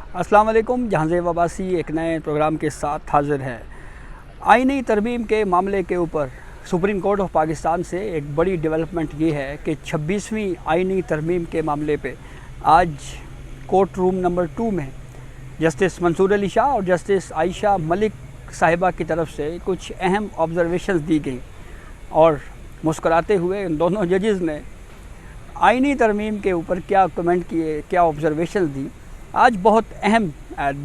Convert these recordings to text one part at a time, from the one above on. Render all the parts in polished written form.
अस्सलाम वालेकुम। जहांज़ेब अब्बासी एक नए प्रोग्राम के साथ हाज़िर है। आईनी तरमीम के मामले के ऊपर सुप्रीम कोर्ट ऑफ पाकिस्तान से एक बड़ी डेवलपमेंट ये है कि 26वीं आईनी तरमीम के मामले पे आज कोर्ट रूम नंबर 2 में जस्टिस मंसूर अली शाह और जस्टिस आयशा मलिक साहिबा की तरफ से कुछ अहम ऑब्जर्वेशंस दी गई और मुस्कुराते हुए इन दोनों जजेज़ ने आईनी तरमीम के ऊपर क्या कमेंट किए, क्या ऑब्जर्वेशंस दी। आज बहुत अहम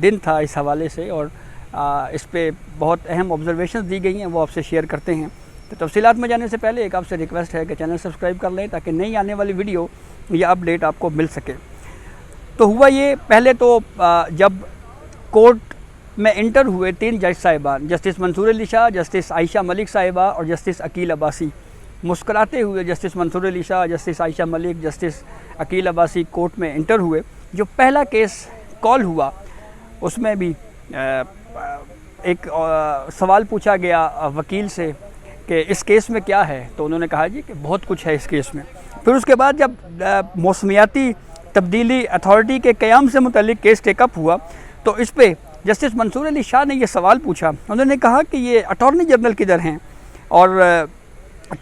दिन था इस हवाले से और इस पे बहुत अहम ऑब्जर्वेशंस दी गई हैं, वो आपसे शेयर करते हैं। तो तफसीलात में जाने से पहले एक आपसे रिक्वेस्ट है कि चैनल सब्सक्राइब कर लें ताकि नई आने वाली वीडियो या अपडेट आपको मिल सके। तो हुआ ये, पहले तो जब कोर्ट में इंटर हुए 3 जज साहिबान, जस्टिस मंसूर अली शाह, जस्टिस आयशा मलिक साहिबा और जस्टिस अकील अब्बासी, मुस्कुराते हुए justice Mansoor Ali Shah, justice Ayesha Malik, justice Aqeel Abbasi court में इंटर हुए। जो पहला केस कॉल हुआ उसमें भी एक सवाल पूछा गया वकील से कि इस केस में क्या है, तो उन्होंने कहा जी कि बहुत कुछ है इस केस में। फिर उसके बाद जब मौसमियाती तब्दीली अथॉरिटी के क़याम से मुतल्लिक केस टेकअप हुआ तो इस पर जस्टिस मंसूर अली शाह ने ये सवाल पूछा। उन्होंने कहा कि ये अटॉर्नी जनरल किधर हैं और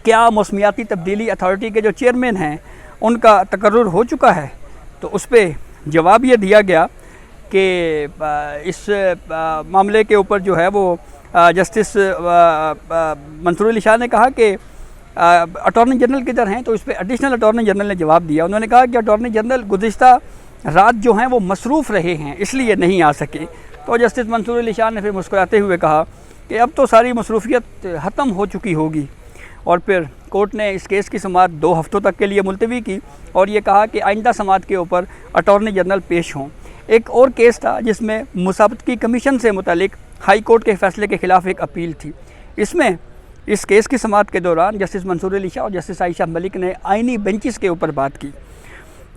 क्या मौसमियाती तब्दीली अथॉरिटी के जो चेयरमैन हैं उनका तकर्रुर हो चुका है। तो उस पर जवाब ये दिया गया कि इस मामले के ऊपर जो है वो जस्टिस मंसूर अली शाह ने कहा कि अटॉर्नी जनरल किधर हैं, तो इस पर एडिशनल अटॉर्नी जनरल ने जवाब दिया। उन्होंने कहा कि अटॉर्नी जनरल गुज़िश्ता रात जो हैं वो मसरूफ़ रहे हैं इसलिए नहीं आ सके। तो जस्टिस मंसूर अली शाह ने फिर मुस्कुराते हुए कहा कि अब तो सारी मसरूफियत ख़त्म हो चुकी होगी। और फिर कोर्ट ने इस केस की समाअत 2 हफ्तों तक के लिए मुलतवी की और ये कहा कि आइंदा समाअत के ऊपर अटॉर्नी जनरल पेश हों। एक और केस था जिसमें मुसाबतकी कमीशन से मुतालिक हाई कोर्ट के फ़ैसले के ख़िलाफ़ एक अपील थी। इसमें इस केस की समाअत के दौरान जस्टिस मंसूर अली शाह और जस्टिस आयशा मलिक ने आइनी बेंचेस के ऊपर बात की।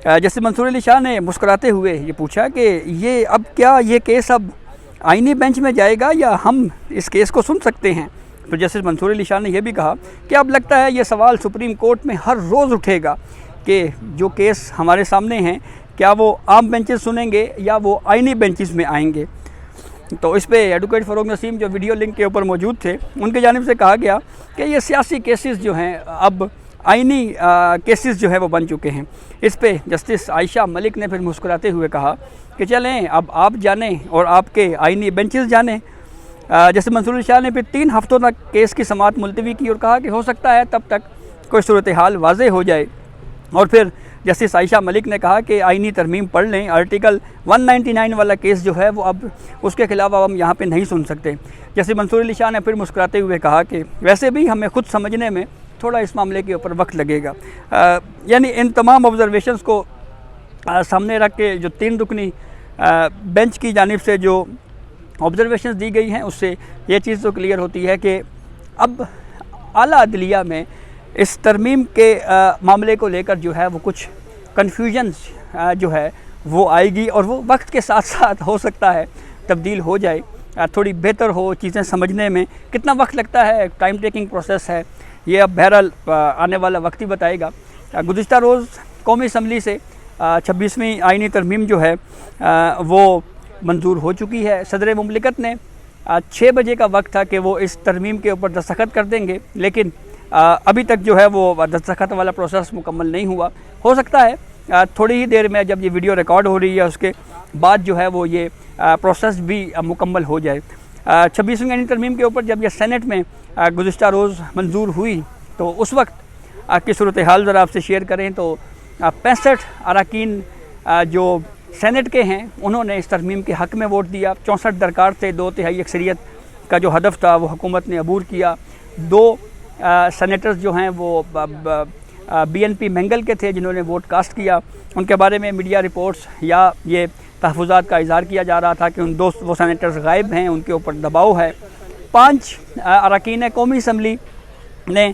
जस्टिस मंसूर अली शाह ने मुस्कुराते हुए ये पूछा कि ये अब क्या ये केस अब आइनी बेंच में जाएगा या हम इस केस को सुन सकते हैं। तो जस्टिस मंसूर अली शाह ने यह भी कहा कि अब लगता है ये सवाल सुप्रीम कोर्ट में हर रोज़ उठेगा कि जो केस हमारे सामने हैं क्या वो आम बेंचेस सुनेंगे या वो आइनी बेंचेस में आएंगे। तो इस पे एडवोकेट फ़ारूक नसीम जो वीडियो लिंक के ऊपर मौजूद थे उनके जानिब से कहा गया कि ये सियासी केसेस जो हैं अब आइनी केसेस जो है वो बन चुके हैं। इस पे जस्टिस आयशा मलिक ने फिर मुस्कुराते हुए कहा कि चलें अब आप जानें और आपके आइनी बेंचेस जानें। जस्टिस मंसूर अली शाह ने फिर 3 हफ्तों तक केस की समाअत मुलतवी की और कहा कि हो सकता है तब तक कोई सूरत हाल वाज़े हो जाए। और फिर जस्टिस आयशा मलिक ने कहा कि आइनी तरमीम पढ़ लें, आर्टिकल 199 वाला केस जो है वो अब उसके ख़िलाफ़ अब हम यहाँ पे नहीं सुन सकते। जस्टिस मंसूर अली शाह ने फिर मुस्कुराते हुए कहा कि वैसे भी हमें ख़ुद समझने में थोड़ा इस मामले के ऊपर वक्त लगेगा। यानी इन तमाम ऑब्जर्वेशंस को सामने रख के जो 3 रुकनी बेंच की जानिब से जो ऑब्जर्वेशंस दी गई हैं उससे ये चीज़ तो क्लियर होती है कि अब आला अदलिया में इस तरमीम के मामले को लेकर जो है वो कुछ कन्फ्यूजन जो है वो आएगी और वो वक्त के साथ साथ हो सकता है तब्दील हो जाए, थोड़ी बेहतर हो चीज़ें समझने में। कितना वक्त लगता है, टाइम टेकिंग प्रोसेस है, ये अब बहरहाल आने वाला वक्त ही बताएगा। गुज़िश्ता रोज़ कौमी असम्बली से 26वीं आइनी तरमीम जो है वो मंजूर हो चुकी है। सदर मुमलिकत ने 6 बजे का वक्त था कि वो इस तरमीम के ऊपर दस्तखत कर देंगे, लेकिन अभी तक जो है वो दस्तखत वाला प्रोसेस मुकम्मल नहीं हुआ। हो सकता है थोड़ी ही देर में जब ये वीडियो रिकॉर्ड हो रही है उसके बाद जो है वो ये प्रोसेस भी मुकम्मल हो जाए। 26वीं आइनी तरमीम के ऊपर जब ये सेनेट में गुज़िश्ता रोज़ मंजूर हुई तो उस वक्त की सूरत हाल ज़रा आपसे शेयर करें तो 65 अरकान जो सेनेट के हैं उन्होंने इस तरमीम के हक़ में वोट दिया। 64 दरकार थे, 2/3 अक्सरियत का जो हदफ था वो हुकूमत ने अबूर किया। 2 सेनेटर्स जो हैं वो BNP मैंगल के थे जिन्होंने वोट कास्ट किया। उनके बारे में मीडिया रिपोर्ट्स या ये तहफ़्फ़ुज़ात का इज़हार किया जा रहा था कि वो सेनेटर्स गायब हैं, उनके ऊपर दबाव है। 5 अरकान कौमी असम्बली ने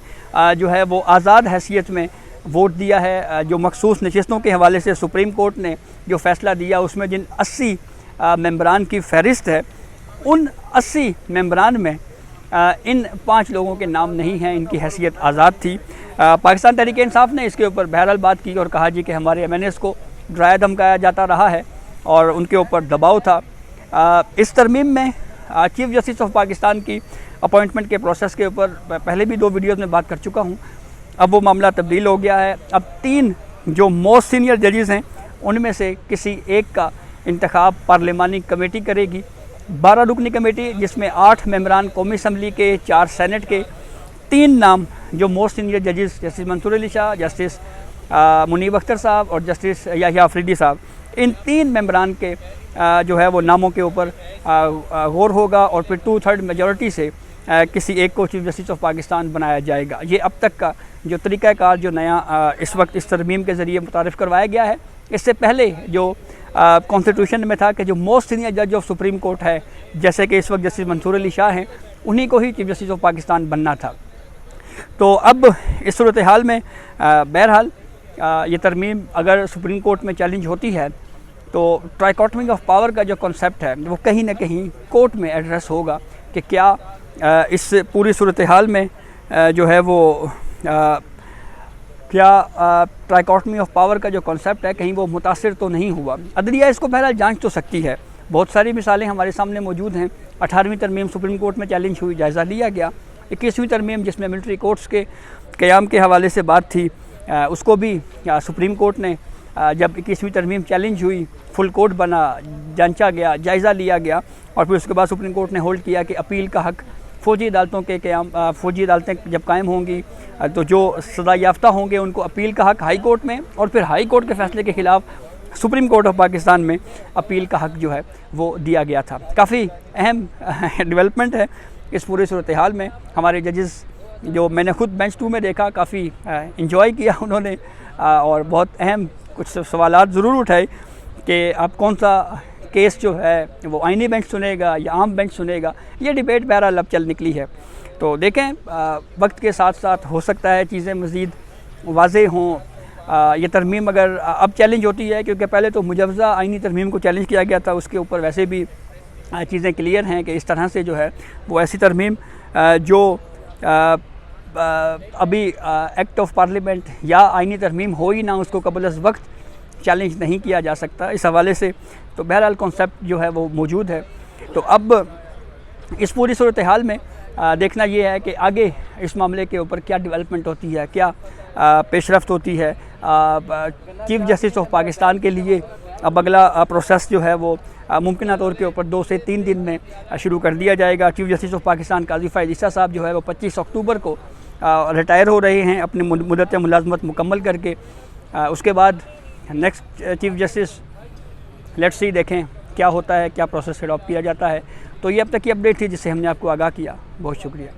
जो है वो आज़ाद हैसियत में वोट दिया है। जो मखसूस नशिस्तों के हवाले से सुप्रीम कोर्ट ने जो फ़ैसला दिया उसमें जिन 80 मेंबरान की फ़हरिस्त है उन 80 मेंबरान में इन 5 लोगों के नाम नहीं हैं, इनकी हैसियत आज़ाद थी। पाकिस्तान तहरीक इंसाफ ने इसके ऊपर बहरहाल बात की और कहा जी कि हमारे MNAs को डराया धमकाया जाता रहा है और उनके ऊपर दबाव था। इस तरमीम में चीफ जस्टिस ऑफ पाकिस्तान की अपॉइंटमेंट के प्रोसेस के ऊपर पहले भी 2 वीडियोज़ में बात कर चुका हूँ। अब वो मामला तब्दील हो गया है। अब 3 जो मोस्ट सीनियर जजेस हैं उनमें से किसी एक का इंतखाब पार्लिमानी कमेटी करेगी। 12 रुकनी कमेटी जिसमें 8 मेंबरान कौमी असम्बली के, 4 सेनेट के, 3 नाम जो मोस्ट सीनियर जजेस जस्टिस मंसूर अली शाह, जस्टिस मुनीब अख्तर साहब और जस्टिस याहिया अफरीदी साहब, इन 3 मेंबरान के जो है वो नामों के ऊपर गौर होगा और फिर 2/3 मेजॉरिटी से किसी एक को चीफ जस्टिस ऑफ पाकिस्तान बनाया जाएगा। ये अब तक का जो तरीक़ाकार जो नया इस वक्त इस तरमीम के ज़रिए मुतारिफ़ करवाया गया है। इससे पहले जो कॉन्स्टिट्यूशन में था कि जो मोस्ट सीनियर जज ऑफ सुप्रीम कोर्ट है, जैसे कि इस वक्त जस्टिस मंसूर अली शाह हैं, उन्हीं को ही चीफ जस्टिस ऑफ पाकिस्तान बनना था। तो अब इस सूरत हाल में बहरहाल ये तरमीम अगर सुप्रीम कोर्ट में चैलेंज होती है तो ट्राइकोटमी ऑफ पावर का जो कॉन्सेप्ट है वो कहीं ना कहीं कोर्ट में एड्रेस होगा कि क्या इस पूरी सूरत हाल में जो है वो क्या ट्राइकोटमी ऑफ पावर का जो कॉन्सेप्ट है कहीं वो मुतासिर तो नहीं हुआ। अदलिया इसको बहरहाल जांच तो सकती है। बहुत सारी मिसालें हमारे सामने मौजूद हैं। 18वीं तरमीम सुप्रीम कोर्ट में चैलेंज हुई, जायज़ा लिया गया। 21वीं तरमीम जिसमें मिलिट्री कोर्ट्स के क़याम के हवाले से बात थी, उसको भी सुप्रीम कोर्ट ने जब 21वीं तरमीम चैलेंज हुई, फुल कोर्ट बना, जांचा गया, जायज़ा लिया गया और फिर उसके बाद सुप्रीम कोर्ट ने होल्ड किया कि अपील का हक़ फ़ौजी अदालतों के क़याम, फ़ौजी अदालतें जब कायम होंगी तो जो सज़ा याफ्ता होंगे उनको अपील का हक़ हाई कोर्ट में और फिर हाई कोर्ट के फ़ैसले के ख़िलाफ़ सुप्रीम कोर्ट ऑफ पाकिस्तान में अपील का हक़ जो है वो दिया गया था। काफ़ी अहम डेवलपमेंट है इस पूरी सूरत हाल में। हमारे जजेस जो मैंने खुद बेंच 2 में देखा, काफ़ी इंजॉय किया उन्होंने और बहुत अहम कुछ सवालात ज़रूर उठाए कि आप कौन सा केस जो है वो आईनी बेंच सुनेगा या आम बेंच सुनेगा। ये डिबेट बहरहाल अब चल निकली है। तो देखें, वक्त के साथ साथ हो सकता है चीज़ें मज़ीद वाज़ेह हों। ये तरमीम अगर अब चैलेंज होती है, क्योंकि पहले तो मुजव्ज़ा आईनी तरमीम को चैलेंज किया गया था, उसके ऊपर वैसे भी चीज़ें क्लियर हैं कि इस तरह से जो है वो ऐसी तरमीम जो अभी एक्ट ऑफ पार्लियामेंट या आईनी तरमीम हो ही ना, उसको कबल अज़ वक्त चैलेंज नहीं किया जा सकता। इस हवाले से तो बहरहाल कॉन्सेप्ट जो है वो मौजूद है। तो अब इस पूरी सूरत हाल में देखना ये है कि आगे इस मामले के ऊपर क्या डेवलपमेंट होती है, क्या पेशरफ्त होती है। चीफ जस्टिस ऑफ पाकिस्तान के लिए अब अगला प्रोसेस जो है वो मुमकिन तौर के ऊपर 2 से 3 दिन में शुरू कर दिया जाएगा। चीफ जस्टिस ऑफ पाकिस्तान काजी फ़ाइज़ ईसा साहब जो है वो 25 अक्टूबर को रिटायर हो रहे हैं अपनी मुद्दत मुलाजमत मुकम्मल करके। उसके बाद next chief justice let's see, देखें क्या होता है, क्या प्रोसेस एडॉप्ट किया जाता है। तो ये अब तक की अपडेट थी जिससे हमने आपको आगाह किया। बहुत शुक्रिया।